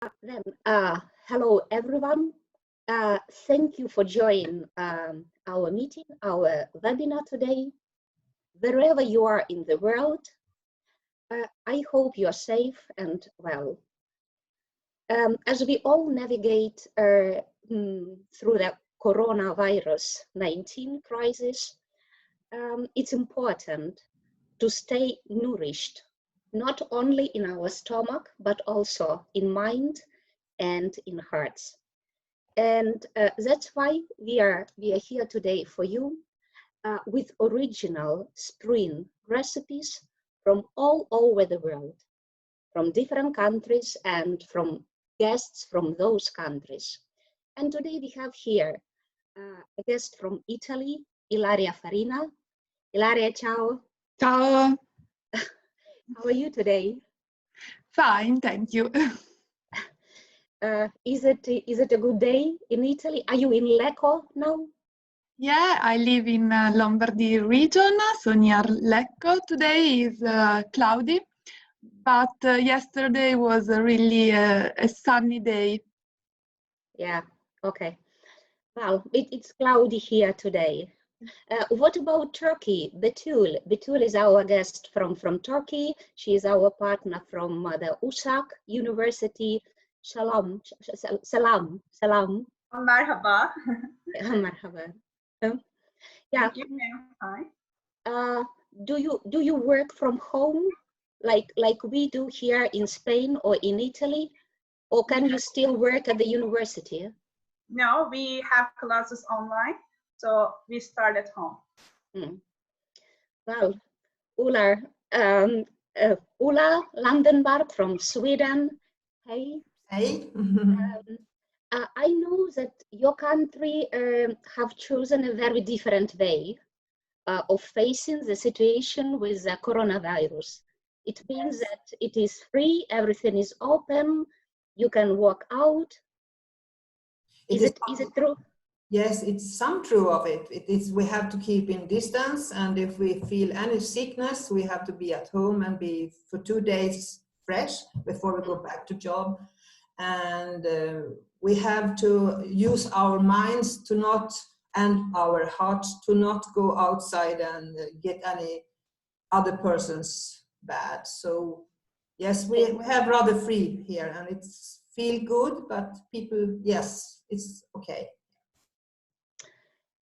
Hello everyone. Thank you for joining our meeting, our webinar today. Wherever you are in the world, I hope you are safe and well. As we all navigate through the coronavirus 19 crisis, it's important to stay nourished, not only in our stomach, but also in mind and in hearts. And that's why we are here today for you with original spring recipes from all over the world, from different countries and from guests from those countries. And today we have here a guest from Italy, Ilaria Farina. Ilaria, ciao. Ciao. How are you today? Fine, thank you. Is it a good day in Italy? Are you in Lecco now? Yeah, I live in Lombardy region, so near Lecco. Today is cloudy, but yesterday was really a sunny day. Yeah, okay. Well, it's cloudy here today. What about Turkey? Betul. Betul is our guest from Turkey. She is our partner from the USAK University. Salam. Merhaba. Merhaba. Yeah. Thank you. Hi. Do you work from home like we do here in Spain or in Italy, or can you still work at the university? No, we have classes online, so we start at home. Well, Ulla Landenberg from Sweden. Hey. Hey. I know that your country have chosen a very different way of facing the situation with the coronavirus. It means that it is free, everything is open, you can walk out. Is it true? Yes, it's some true of it. It is, we have to keep in distance, and if we feel any sickness, we have to be at home and be for 2 days fresh before we go back to job. And we have to use our minds to not, and our hearts to not go outside and get any other person's bad. So yes, we have rather free here, and it's feel good, but people, yes, it's okay.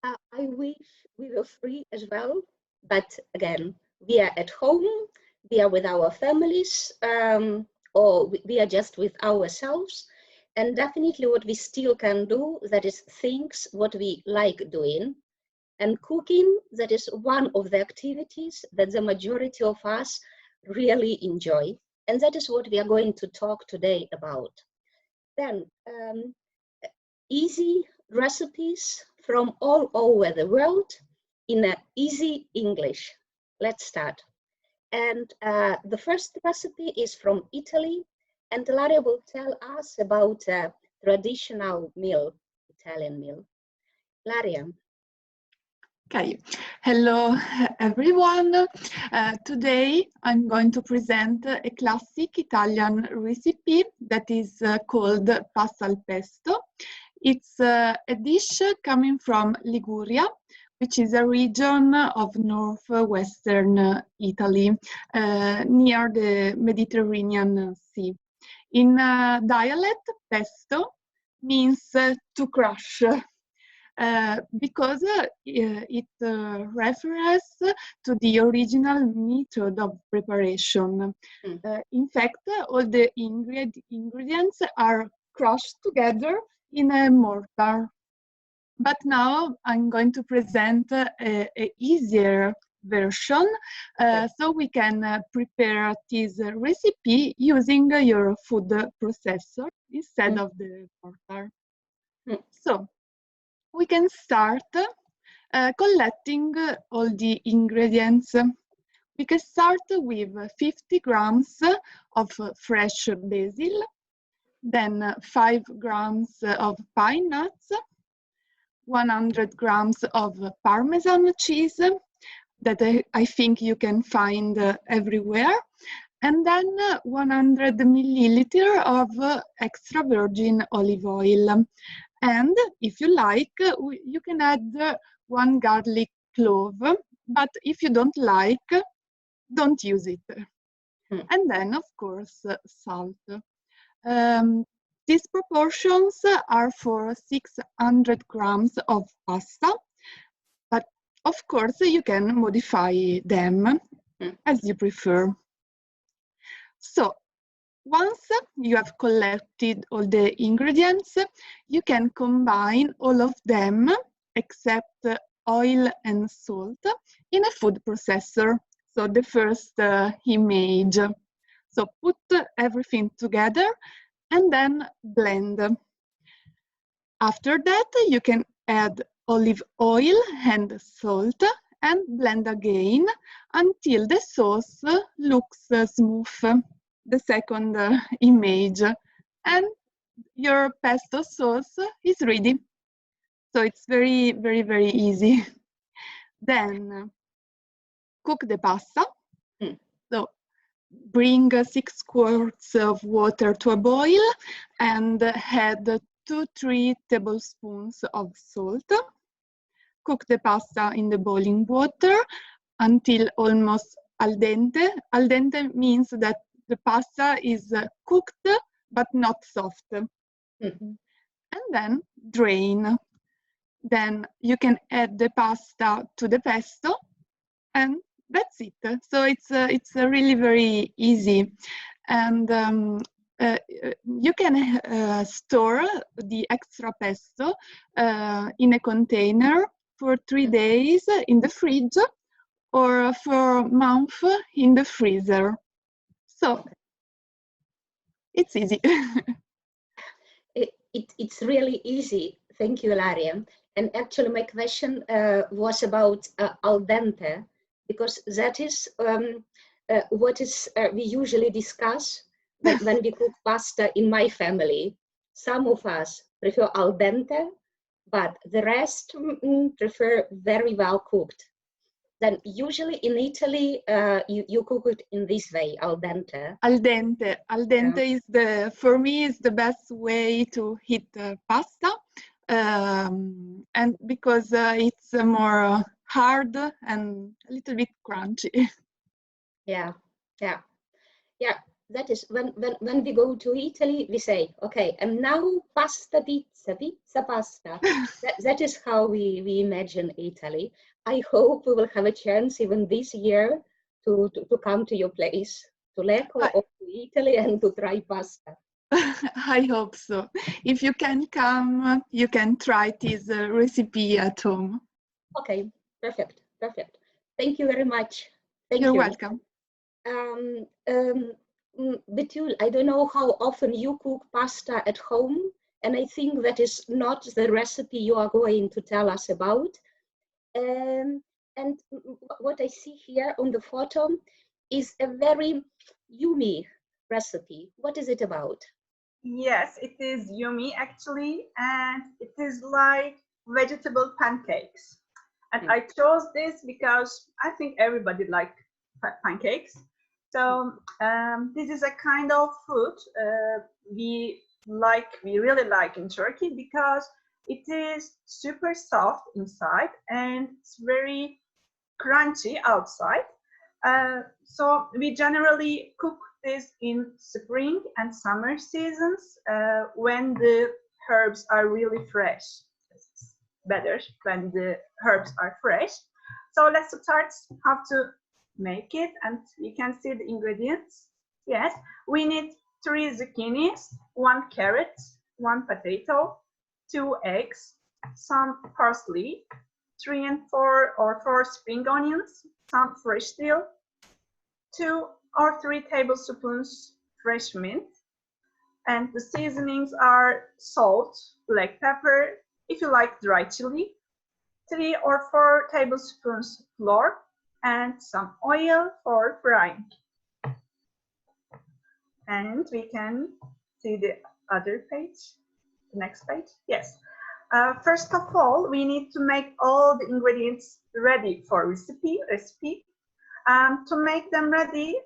I wish we were free as well, but again, we are at home, we are with our families, or we are just with ourselves. And definitely what we still can do, that is things what we like doing. And cooking, that is one of the activities that the majority of us really enjoy. And that is what we are going to talk today about. Then, easy recipes from all over the world in an easy English. Let's start. And the first recipe is from Italy, and Ilaria will tell us about a traditional meal, Italian meal. Ilaria. Okay, hello everyone. Today I'm going to present a classic Italian recipe that is called pasta al pesto. It's a dish coming from Liguria, which is a region of northwestern Italy, near the Mediterranean Sea. In dialect, pesto means to crush, because it refers to the original method of preparation. In fact, all the ingredients are crushed together in a mortar. But now I'm going to present a easier version, so we can prepare this recipe using your food processor instead of the mortar. So we can start collecting all the ingredients. We can start with 50 grams of fresh basil, then 5 grams of pine nuts, 100 grams of Parmesan cheese that I think you can find everywhere, and then 100 milliliter of extra virgin olive oil. And if you like, you can add 1 garlic clove, but if you don't like, don't use it. And then, of course, salt. These proportions are for 600 grams of pasta, but of course you can modify them as you prefer. So once you have collected all the ingredients, you can combine all of them except oil and salt in a food processor. So the first image. So put everything together and then blend. After that, you can add olive oil and salt and blend again until the sauce looks smooth, the second image. And your pesto sauce is ready. So it's very, very, very easy. Then cook the pasta. So bring 6 quarts of water to a boil and add 2-3 tablespoons of salt. Cook the pasta in the boiling water until almost al dente. Al dente means that the pasta is cooked but not soft. And then drain. Then you can add the pasta to the pesto, and that's it. So it's really very easy, and you can store the extra pesto in a container for 3 days in the fridge or for a month in the freezer. So it's easy. It's really easy. Thank you, Ilaria. And actually, my question was about al dente, because that is what is we usually discuss when we cook pasta in my family. Some of us prefer al dente, but the rest prefer very well cooked. Then usually in Italy, you cook it in this way, al dente. Al dente. Al dente is for me, is the best way to heat pasta, and because it's more hard and a little bit crunchy. Yeah. That is when we go to Italy, we say, okay, and now pasta, pizza, pasta. that is how we imagine Italy. I hope we will have a chance even this year to come to your place, to Lecco or to Italy, and to try pasta. I hope so. If you can come, you can try this recipe at home. Okay, perfect. Thank you very much. You're welcome. Betul, I don't know how often you cook pasta at home, and I think that is not the recipe you are going to tell us about. And what I see here on the photo is a very yummy recipe. What is it about? Yes, it is yummy actually, and it is like vegetable pancakes. And I chose this because I think everybody likes pancakes. So this is a kind of food we really like in Turkey because it is super soft inside and it's very crunchy outside. So we generally cook this in spring and summer seasons when the herbs are really fresh. It's better when the herbs are fresh. So let's start how to make it, and you can see the ingredients. Yes, we need 3 zucchinis, 1 carrot, 1 potato, 2 eggs, some parsley, 3 and 4 spring onions, some fresh dill, 2 or 3 tablespoons fresh mint, and the seasonings are salt, black pepper, if you like dry chili, 3 or 4 tablespoons flour, and some oil for frying. And we can see the other page, the next page. Yes. First of all, we need to make all the ingredients ready for recipe. To make them ready,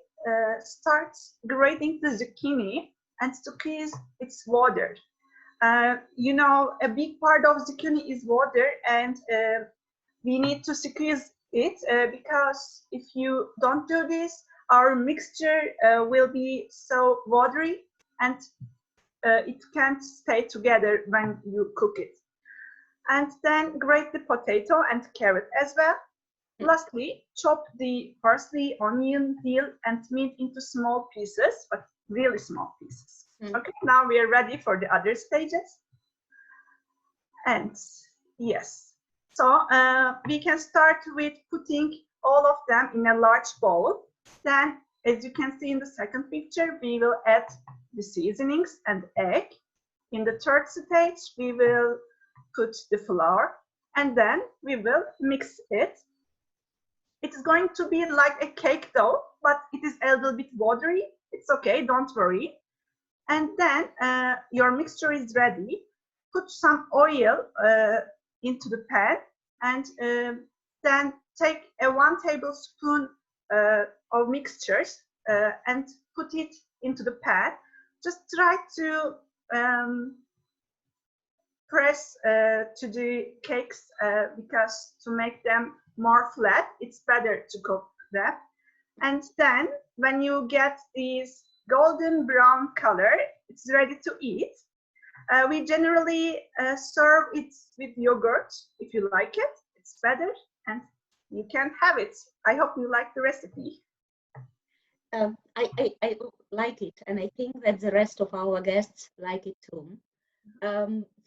start grating the zucchini and squeeze its water. You know, a big part of zucchini is water, and we need to squeeze it because if you don't do this, our mixture will be so watery and it can't stay together when you cook it. And then grate the potato and carrot as well. Lastly, chop the parsley, onion, dill, and mint into small pieces, but really small pieces. Okay, now we are ready for the other stages. And yes, so we can start with putting all of them in a large bowl. Then, as you can see in the second picture, we will add the seasonings and egg. In the third stage, we will put the flour, and then we will mix it. It is going to be like a cake dough, but it is a little bit watery. It's okay, don't worry. And then your mixture is ready. Put some oil into the pan, and then take a 1 tablespoon of mixtures and put it into the pan. Just try to press to the cakes because to make them more flat, it's better to cook them. And then when you get this golden brown color, it's ready to eat. We generally serve it with yogurt if you like it. It's better and you can have it. I hope you like the recipe. I like it, and I think that the rest of our guests like it too.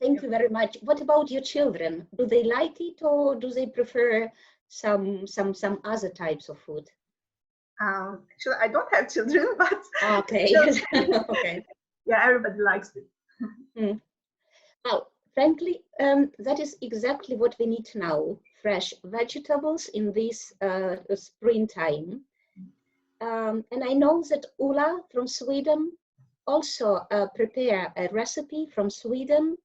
Thank you very much. What about your children? Do they like it, or do they prefer some other types of food? Actually, I don't have children, but okay. Okay. Yeah, everybody likes it. Well, frankly, that is exactly what we need now: fresh vegetables in this springtime. And I know that Ulla from Sweden also prepare a recipe from Sweden,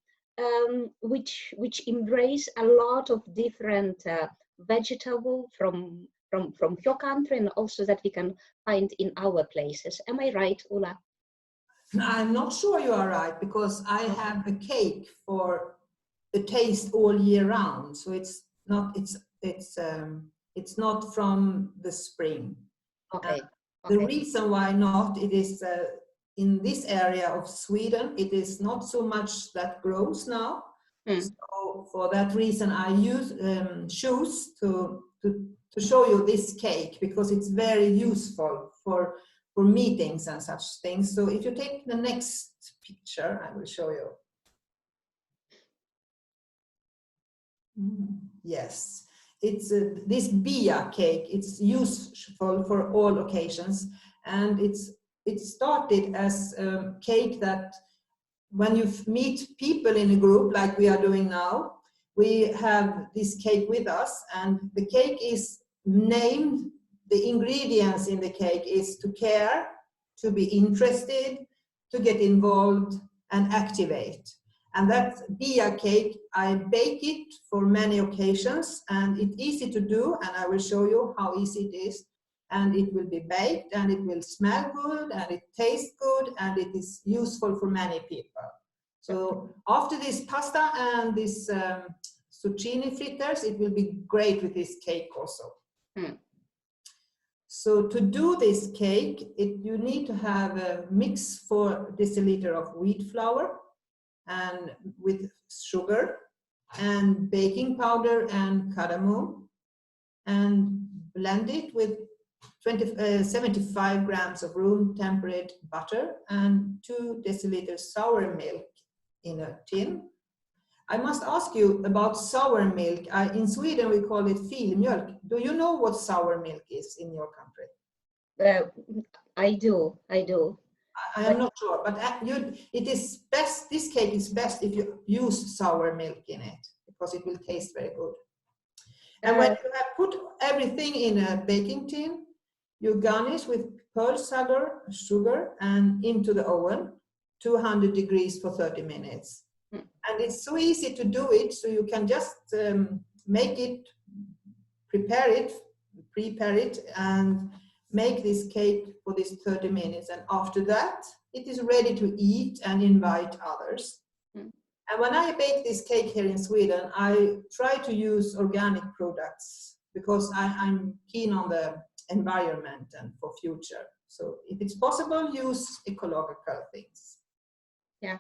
which embrace a lot of different vegetable from your country, and also that we can find in our places. Am I right, Ulla? I'm not sure you are right, because I have a cake for the taste all year round. So it's not from the spring. Okay. The reason why not, it is in this area of Sweden, it is not so much that grows now. So for that reason, I choose to show you this cake, because it's very useful for meetings and such things. So if you take the next picture, I will show you. Yes, it's this Bia cake. It's useful for all occasions, and it started as a cake that when you meet people in a group like we are doing now, we have this cake with us, and the cake is named, the ingredients in the cake is to care, to be interested, to get involved and activate. And that Bia cake, I bake it for many occasions, and it's easy to do, and I will show you how easy it is. And it will be baked, and it will smell good, and it tastes good, and it is useful for many people. So after this pasta and this zucchini fritters, it will be great with this cake also. So to do this cake, you need to have a mix 4 deciliter of wheat flour, and with sugar and baking powder and cardamom, and blend it with 75 grams of room temperate butter and 2 deciliters sour milk in a tin. I must ask you about sour milk. In Sweden we call it filmjölk. Do you know what sour milk is in your country? I do. I am not sure, but it is best. This cake is best if you use sour milk in it, because it will taste very good. And when you have put everything in a baking tin, you garnish with pearl sugar, and into the oven, 200 degrees for 30 minutes. And it's so easy to do it, so you can just make it, prepare it, and make this cake for this 30 minutes, and after that it is ready to eat and invite others. And when I bake this cake here in Sweden, I try to use organic products because I'm keen on the environment and for future. So if it's possible, use ecological things. Yeah.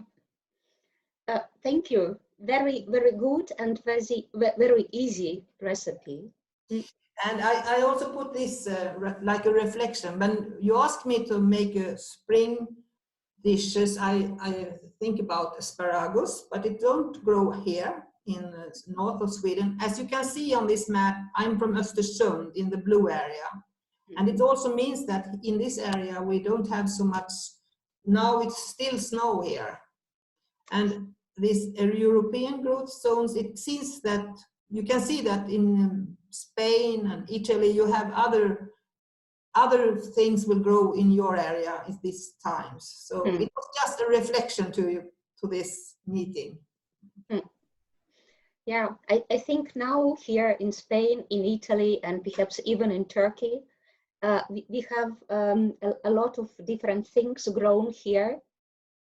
Thank you. Very, very good and very easy recipe. And I also put this like a reflection. When you ask me to make a spring dishes, I think about asparagus, but it don't grow here in north of Sweden. As you can see on this map, I'm from Östersund in the blue area. And it also means that in this area we don't have so much, now it's still snow here. And these European growth zones, it seems that you can see that in Spain and Italy you have other things will grow in your area at these times. So it was just a reflection to this meeting. Yeah, I think now here in Spain, in Italy, and perhaps even in Turkey, we have a lot of different things grown here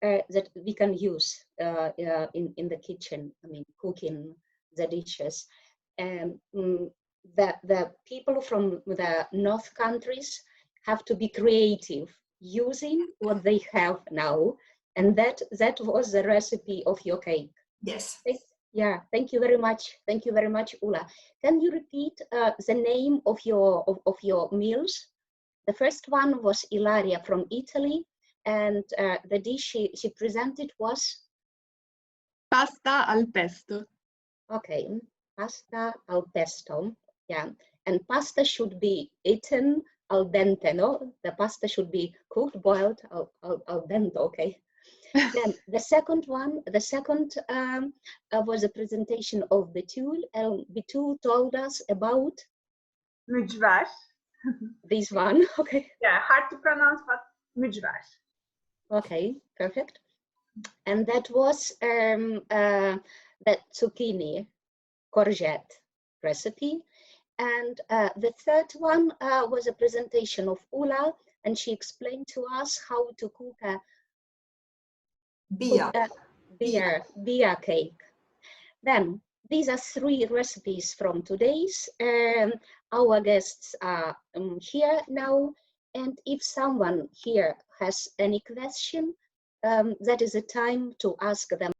that we can use in the kitchen. I mean, cooking the dishes. And the people from the north countries have to be creative using what they have now, and that was the recipe of your cake. Yes. Yeah, thank you very much. Thank you very much, Ulla. Can you repeat the name of your meals? The first one was Ilaria from Italy, and the dish she presented was? Pasta al pesto. Okay, pasta al pesto. Yeah, and pasta should be eaten al dente, no? The pasta should be cooked, boiled al dente, okay. Then the second one, was a presentation of Betul, and Betul told us about Mücver. this one, okay. Yeah, hard to pronounce, but mücver. Okay, perfect. And that was the zucchini courgette recipe. And the third one was a presentation of Ulla, and she explained to us how to cook a beer cake. Then these are 3 recipes from today's. Our guests are here now, and if someone here has any question, that is a time to ask them